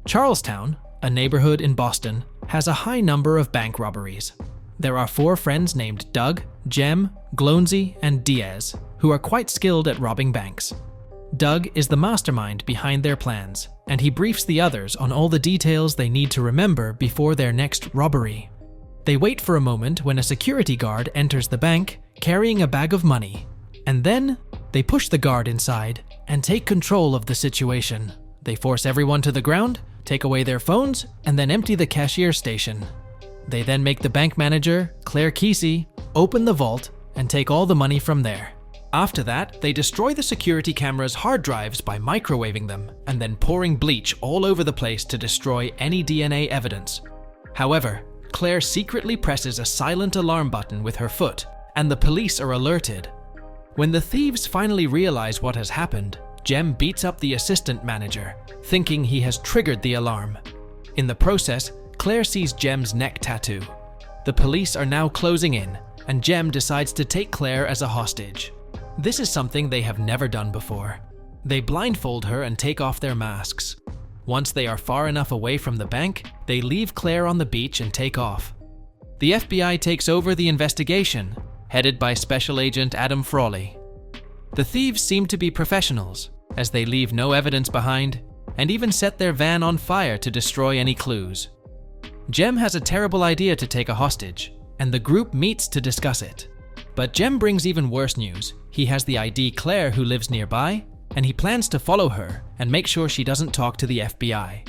Charlestown, a neighborhood in Boston, has a high number of bank robberies. There are 4 friends named Doug, Jem, Glonsey, and Diaz, who are quite skilled at robbing banks. Doug is the mastermind behind their plans, and he briefs the others on all the details they need to remember before their next robbery. They wait for a moment when a security guard enters the bank carrying a bag of money, and then they push the guard inside and take control of the situation. They force everyone to the ground, take away their phones, and then empty the cashier station. They then make the bank manager, Claire Kesey, open the vault and take all the money from there. After that, they destroy the security camera's hard drives by microwaving them and then pouring bleach all over the place to destroy any DNA evidence. However, Claire secretly presses a silent alarm button with her foot, and the police are alerted. When the thieves finally realize what has happened, Jem beats up the assistant manager, thinking he has triggered the alarm. In the process, Claire sees Jem's neck tattoo. The police are now closing in, and Jem decides to take Claire as a hostage. This is something they have never done before. They blindfold her and take off their masks. Once they are far enough away from the bank, they leave Claire on the beach and take off. The FBI takes over the investigation, headed by Special Agent Adam Frawley. The thieves seem to be professionals, as they leave no evidence behind and even set their van on fire to destroy any clues. Jem has a terrible idea to take a hostage, and the group meets to discuss it. But Jem brings even worse news. He has the ID Claire, who lives nearby, and he plans to follow her and make sure she doesn't talk to the FBI.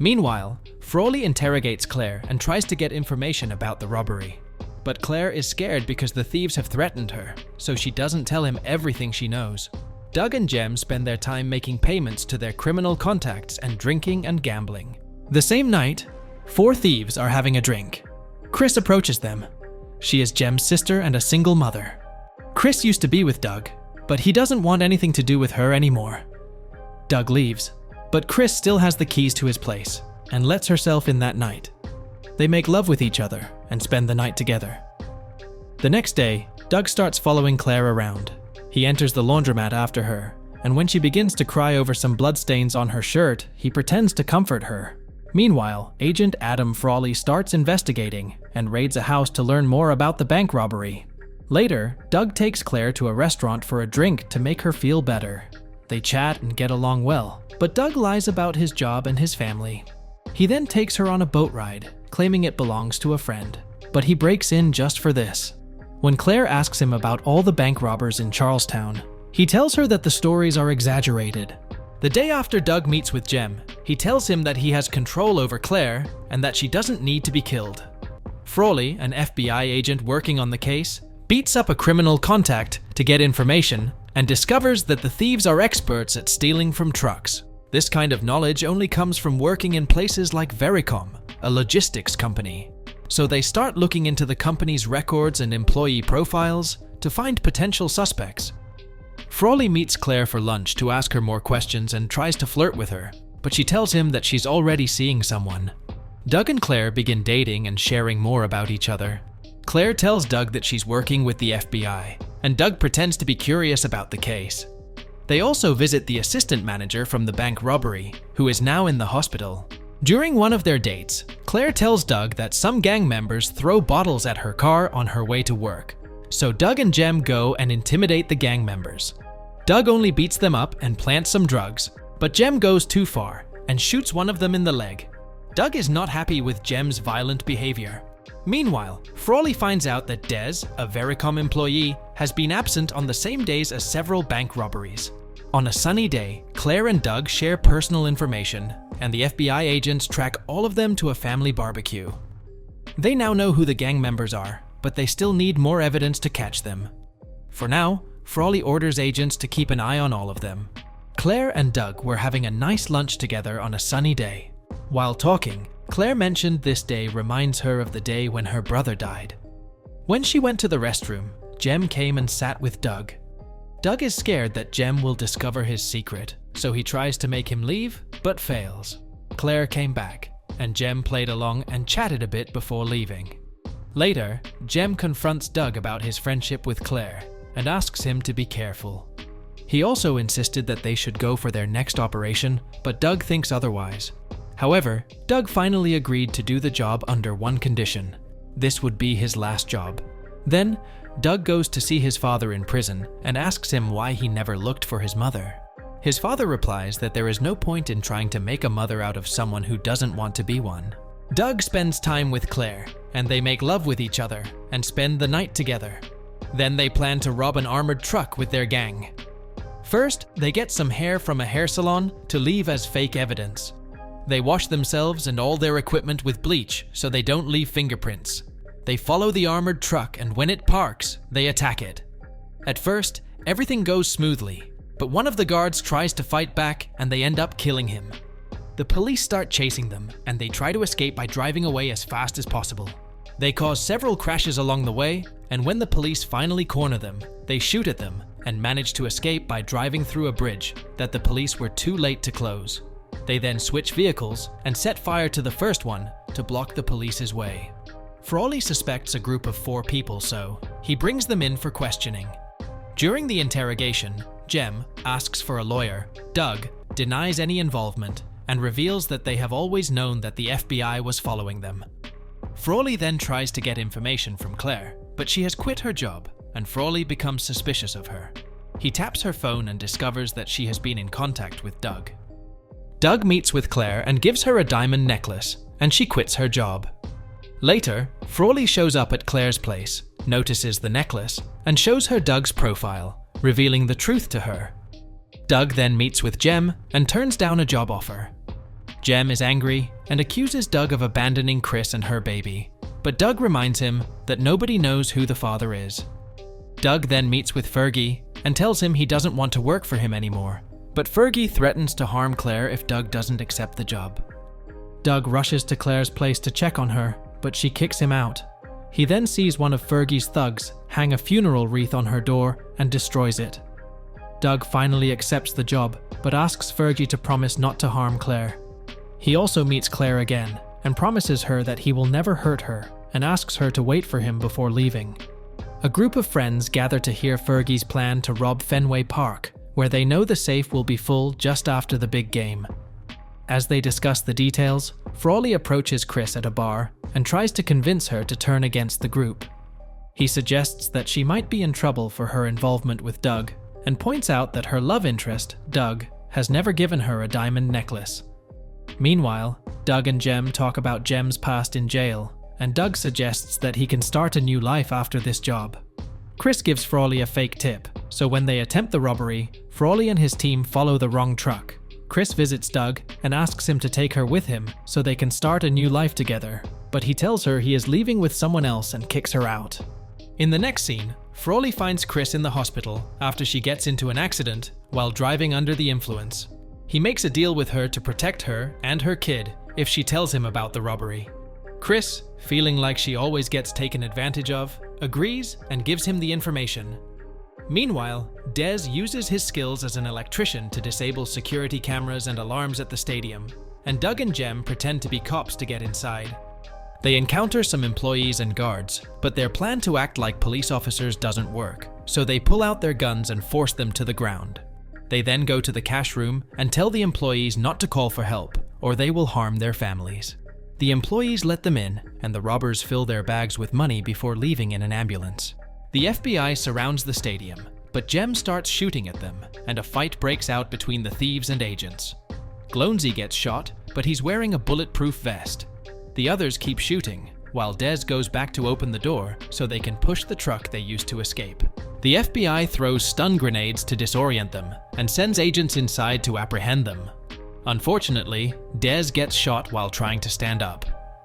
Meanwhile, Frawley interrogates Claire and tries to get information about the robbery. But Claire is scared because the thieves have threatened her, so she doesn't tell him everything she knows. Doug and Jem spend their time making payments to their criminal contacts and drinking and gambling. The same night, 4 thieves are having a drink. Chris approaches them. She is Jem's sister and a single mother. Chris used to be with Doug, but he doesn't want anything to do with her anymore. Doug leaves, but Chris still has the keys to his place and lets herself in that night. They make love with each other and spend the night together. The next day, Doug starts following Claire around. He enters the laundromat after her, and when she begins to cry over some bloodstains on her shirt, he pretends to comfort her. Meanwhile, Agent Adam Frawley starts investigating and raids a house to learn more about the bank robbery. Later, Doug takes Claire to a restaurant for a drink to make her feel better. They chat and get along well, but Doug lies about his job and his family. He then takes her on a boat ride, claiming it belongs to a friend, but he breaks in just for this. When Claire asks him about all the bank robbers in Charlestown, he tells her that the stories are exaggerated. The day after Doug meets with Jem, he tells him that he has control over Claire and that she doesn't need to be killed. Frawley, an FBI agent working on the case, beats up a criminal contact to get information and discovers that the thieves are experts at stealing from trucks. This kind of knowledge only comes from working in places like Vericom, a logistics company. So they start looking into the company's records and employee profiles to find potential suspects. Frawley meets Claire for lunch to ask her more questions and tries to flirt with her, but she tells him that she's already seeing someone. Doug and Claire begin dating and sharing more about each other. Claire tells Doug that she's working with the FBI, and Doug pretends to be curious about the case. They also visit the assistant manager from the bank robbery, who is now in the hospital. During one of their dates, Claire tells Doug that some gang members throw bottles at her car on her way to work. So Doug and Jem go and intimidate the gang members. Doug only beats them up and plants some drugs, but Jem goes too far and shoots one of them in the leg. Doug is not happy with Jem's violent behavior. Meanwhile, Frawley finds out that Des, a Vericom employee, has been absent on the same days as several bank robberies. On a sunny day, Claire and Doug share personal information, and the FBI agents track all of them to a family barbecue. They now know who the gang members are, but they still need more evidence to catch them. For now, Frawley orders agents to keep an eye on all of them. Claire and Doug were having a nice lunch together on a sunny day. While talking, Claire mentioned this day reminds her of the day when her brother died. When she went to the restroom, Jem came and sat with Doug. Doug is scared that Jem will discover his secret, so he tries to make him leave, but fails. Claire came back, and Jem played along and chatted a bit before leaving. Later, Jem confronts Doug about his friendship with Claire and asks him to be careful. He also insisted that they should go for their next operation, but Doug thinks otherwise. However, Doug finally agreed to do the job under one condition. This would be his last job. Then, Doug goes to see his father in prison and asks him why he never looked for his mother. His father replies that there is no point in trying to make a mother out of someone who doesn't want to be one. Doug spends time with Claire, and they make love with each other and spend the night together. Then they plan to rob an armored truck with their gang. First, they get some hair from a hair salon to leave as fake evidence. They wash themselves and all their equipment with bleach so they don't leave fingerprints. They follow the armored truck, and when it parks, they attack it. At first, everything goes smoothly, but one of the guards tries to fight back and they end up killing him. The police start chasing them, and they try to escape by driving away as fast as possible. They cause several crashes along the way, and when the police finally corner them, they shoot at them and manage to escape by driving through a bridge that the police were too late to close. They then switch vehicles and set fire to the first one to block the police's way. Frawley suspects a group of 4 people, so he brings them in for questioning. During the interrogation, Jem asks for a lawyer. Doug denies any involvement and reveals that they have always known that the FBI was following them. Frawley then tries to get information from Claire, but she has quit her job, and Frawley becomes suspicious of her. He taps her phone and discovers that she has been in contact with Doug. Doug meets with Claire and gives her a diamond necklace, and she quits her job. Later, Frawley shows up at Claire's place, notices the necklace, and shows her Doug's profile, revealing the truth to her. Doug then meets with Jem and turns down a job offer. Jem is angry and accuses Doug of abandoning Chris and her baby, but Doug reminds him that nobody knows who the father is. Doug then meets with Fergie and tells him he doesn't want to work for him anymore, but Fergie threatens to harm Claire if Doug doesn't accept the job. Doug rushes to Claire's place to check on her, but she kicks him out. He then sees one of Fergie's thugs hang a funeral wreath on her door and destroys it. Doug finally accepts the job, but asks Fergie to promise not to harm Claire. He also meets Claire again and promises her that he will never hurt her and asks her to wait for him before leaving. A group of friends gather to hear Fergie's plan to rob Fenway Park, where they know the safe will be full just after the big game. As they discuss the details, Frawley approaches Chris at a bar and tries to convince her to turn against the group. He suggests that she might be in trouble for her involvement with Doug and points out that her love interest, Doug, has never given her a diamond necklace. Meanwhile, Doug and Jem talk about Jem's past in jail, and Doug suggests that he can start a new life after this job. Chris gives Frawley a fake tip, so when they attempt the robbery, Frawley and his team follow the wrong truck. Chris visits Doug and asks him to take her with him so they can start a new life together, but he tells her he is leaving with someone else and kicks her out. In the next scene, Frawley finds Chris in the hospital after she gets into an accident while driving under the influence. He makes a deal with her to protect her and her kid if she tells him about the robbery. Chris, feeling like she always gets taken advantage of, agrees and gives him the information. Meanwhile, Des uses his skills as an electrician to disable security cameras and alarms at the stadium, and Doug and Jem pretend to be cops to get inside. They encounter some employees and guards, but their plan to act like police officers doesn't work, so they pull out their guns and force them to the ground. They then go to the cash room and tell the employees not to call for help, or they will harm their families. The employees let them in, and the robbers fill their bags with money before leaving in an ambulance. The FBI surrounds the stadium, but Jem starts shooting at them, and a fight breaks out between the thieves and agents. Gloansy gets shot, but he's wearing a bulletproof vest. The others keep shooting, while Des goes back to open the door so they can push the truck they used to escape. The FBI throws stun grenades to disorient them, and sends agents inside to apprehend them. Unfortunately, Des gets shot while trying to stand up.